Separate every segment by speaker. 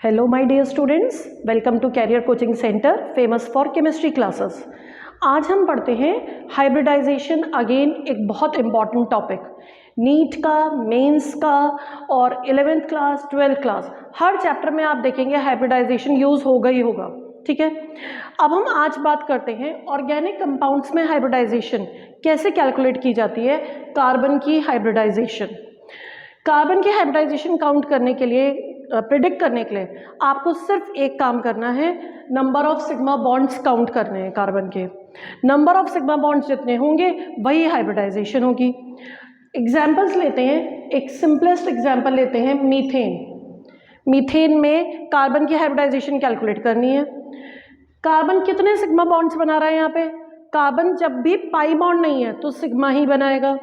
Speaker 1: Hello my dear students, welcome to career coaching centre famous for chemistry classes. आज हम पढ़ते हैं hybridisation. Again एक बहुत इम्पॉर्टेंट टॉपिक, नीट का, मेंस का और 11th क्लास 12th क्लास हर चैप्टर में आप देखेंगे हाइब्रिडाइजेशन यूज़ होगा ही होगा। ठीक है, अब हम आज बात करते हैं ऑर्गेनिक कंपाउंड्स में हाइब्रिडाइजेशन कैसे कैलकुलेट की जाती है। कार्बन की हाइब्रिडाइजेशन, कार्बन की हाइब्रिडाइजेशन काउंट करने के लिए, प्रिडिक्ट करने के लिए आपको सिर्फ एक काम करना है, number of sigma bonds count करने हैं। कार्बन के नंबर ऑफ सिग्मा बॉन्ड्स जितने होंगे वही हाइब्रिडाइजेशन होगी। एग्जाम्पल्स लेते हैं, एक सिंपलेस्ट एग्जाम्पल लेते हैं मीथेन। मीथेन में कार्बन की हाइब्रिडाइजेशन कैलकुलेट करनी है। कार्बन कितने सिग्मा बॉन्ड्स बना रहा है यहाँ पे? कार्बन जब भी पाई बॉन्ड नहीं है तो सिग्मा ही बनाएगा।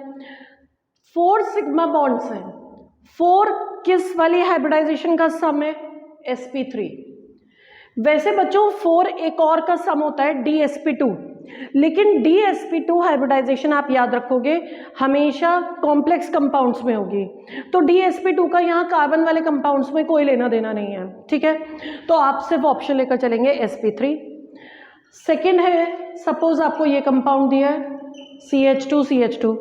Speaker 1: 4 सिग्मा बॉन्ड्स हैं। 4 किस वाली हाइब्रिडाइजेशन का सम है? sp3। वैसे बच्चों 4 एक और का सम होता है dsp2, लेकिन dsp2 हाइब्रिडाइजेशन आप याद रखोगे हमेशा कॉम्प्लेक्स कंपाउंड्स में होगी, तो dsp2 का यहाँ कार्बन वाले कंपाउंड्स में कोई लेना देना नहीं है। ठीक है, तो आप सिर्फ ऑप्शन लेकर चलेंगे sp3। सेकेंड है, सपोज आपको ये कंपाउंड दिया है CH2,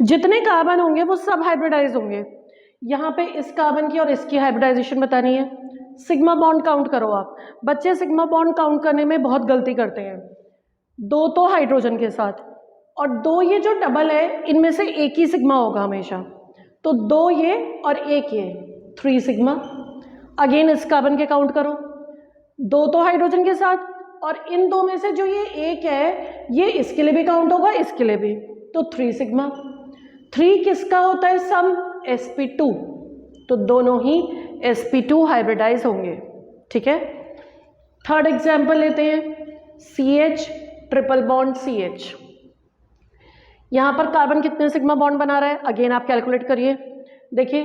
Speaker 1: जितने कार्बन होंगे वो सब हाइब्रिडाइज होंगे। यहाँ पे इस कार्बन की और इसकी हाइब्रिडाइजेशन बतानी है। सिग्मा बॉन्ड काउंट करो आप। बच्चे सिग्मा बॉन्ड काउंट करने में बहुत गलती करते हैं। 2 तो हाइड्रोजन के साथ और 2 ये जो डबल है इनमें से एक ही सिग्मा होगा हमेशा, तो 2 ये और 1 ये, 3 सिग्मा। अगेन इस कार्बन के काउंट करो, 2 तो हाइड्रोजन के साथ और इन 2 में से जो ये 1 है ये इसके लिए भी काउंट होगा, इसके लिए भी, तो 3 सिग्मा। 3 किसका होता है सम? sp2, तो दोनों ही sp2 हाइब्रिडाइज होंगे। ठीक है, थर्ड एग्जाम्पल लेते हैं CH ट्रिपल बॉन्ड CH। यहां पर कार्बन कितने सिग्मा बॉन्ड बना रहा है? अगेन आप कैलकुलेट करिए। देखिए,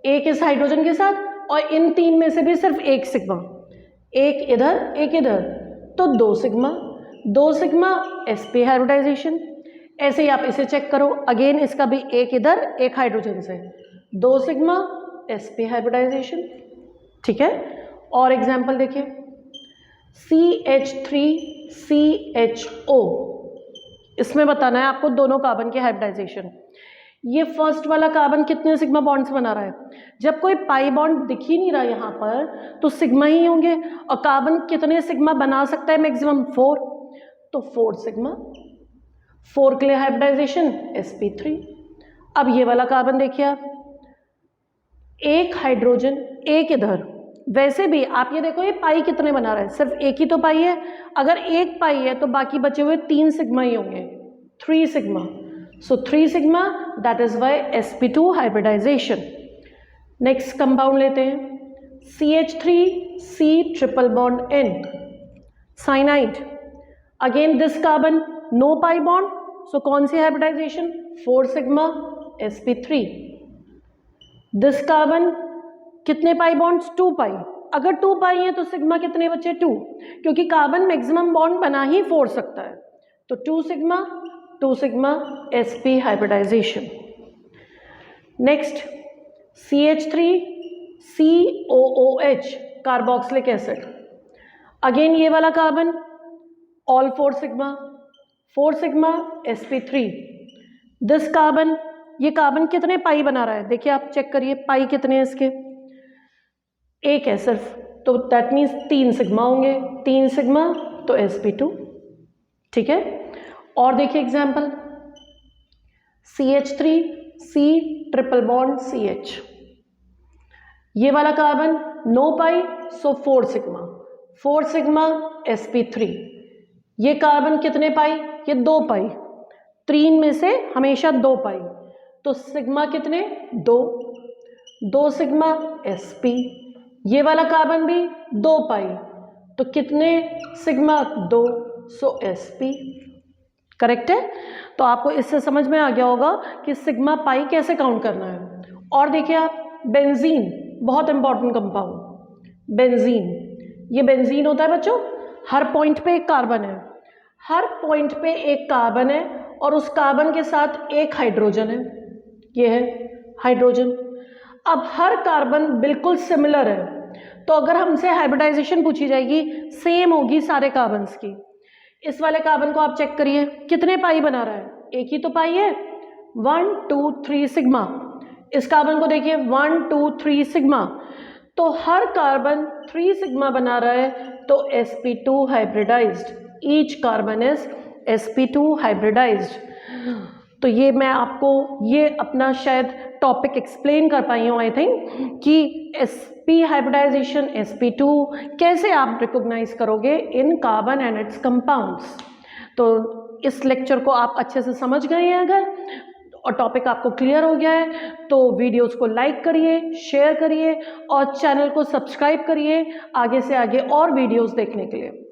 Speaker 1: एक इस हाइड्रोजन के साथ और इन 3 में से भी सिर्फ 1 सिग्मा, एक इधर एक इधर, तो 2 सिग्मा। 2 sigma sp hybridisation. ऐसे ही आप इसे चेक करो, अगेन इसका भी एक इधर एक हाइड्रोजन से, 2 सिग्मा sp हाइब्रिडाइजेशन। ठीक है, और एग्जाम्पल देखिए CH3CHO, इसमें बताना है आपको दोनों कार्बन की हाइब्रिडाइजेशन। ये फर्स्ट वाला कार्बन कितने सिग्मा बॉन्ड्स बना रहा है? जब कोई पाई बॉन्ड दिख ही नहीं रहा यहाँ पर तो सिग्मा ही होंगे, और कार्बन कितने सिग्मा बना सकता है मैक्सिमम? 4, तो 4 सिग्मा। 4 के लिए हाइब्रिडाइजेशन sp3। अब ये वाला कार्बन देखिए आप, एक हाइड्रोजन एक इधर। वैसे भी आप ये देखो ये पाई कितने बना रहा है? सिर्फ एक ही तो पाई है। अगर एक पाई है तो बाकी बचे हुए 3 सिग्मा ही होंगे, 3 sigma. So 3 sigma, that is why sp2 hybridization. Next compound लेते हैं CH3C triple bond N, cyanide. Again this carbon no pi bond, so कौन सी hybridization? 4 sigma sp3। This carbon कितने पाई बॉन्ड्स? 2 पाई। अगर 2 पाई है तो सिग्मा कितने बचे? 2, क्योंकि कार्बन मैक्सिमम बॉन्ड बना ही 4 सकता है, तो 2 sigma sp hybridisation. Next CH3COOH carboxylic acid. Again ये वाला carbon all 4 sigma sp3। This carbon, ये कार्बन कितने पाई बना रहा है? देखिए आप चेक करिए, पाई कितने हैं इसके? 1 है सिर्फ, तो दैट मीन्स 3 सिग्मा होंगे, 3 सिग्मा तो sp2। ठीक है, और देखिए example CH3C triple bond CH। ये वाला कार्बन नो पाई, सो 4 सिग्मा sp3। ये कार्बन कितने पाई? ये 2 पाई, 3 में से हमेशा 2 पाई, तो सिग्मा कितने? 2 सिग्मा sp। ये वाला कार्बन भी 2 पाई, तो कितने सिग्मा? 2, सो sp। करेक्ट है, तो आपको इससे समझ में आ गया होगा कि सिग्मा पाई कैसे काउंट करना है। और देखिए आप बेंजीन, बहुत इंपॉर्टेंट कंपाउंड बेंजीन। ये बेंजीन होता है बच्चों, हर पॉइंट पे एक कार्बन है, हर पॉइंट पे एक कार्बन है और उस कार्बन के साथ एक हाइड्रोजन है, ये है हाइड्रोजन। अब हर कार्बन बिल्कुल सिमिलर है, तो अगर हमसे हाइब्रिडाइजेशन पूछी जाएगी, सेम होगी सारे कार्बन्स की। इस वाले कार्बन को आप चेक करिए, कितने पाई बना रहा है, एक ही तो पाई है, 1 2 3 सिग्मा। इस कार्बन को देखिए 1 2 3 सिग्मा, तो हर कार्बन 3 सिग्मा बना रहा है, तो sp2 hybridised, each carbon is sp2 hybridised. तो ये मैं आपको ये अपना शायद टॉपिक एक्सप्लेन कर पाई हूँ आई थिंक, कि sp हाइब्रिडाइजेशन, sp2 कैसे आप रिकॉग्नाइज करोगे इन कार्बन एंड इट्स कंपाउंड्स। तो इस लेक्चर को आप अच्छे से समझ गए हैं अगर, और टॉपिक आपको क्लियर हो गया है, तो वीडियोस को लाइक करिए, शेयर करिए और चैनल को सब्सक्राइब करिए आगे से आगे और वीडियोस देखने के लिए।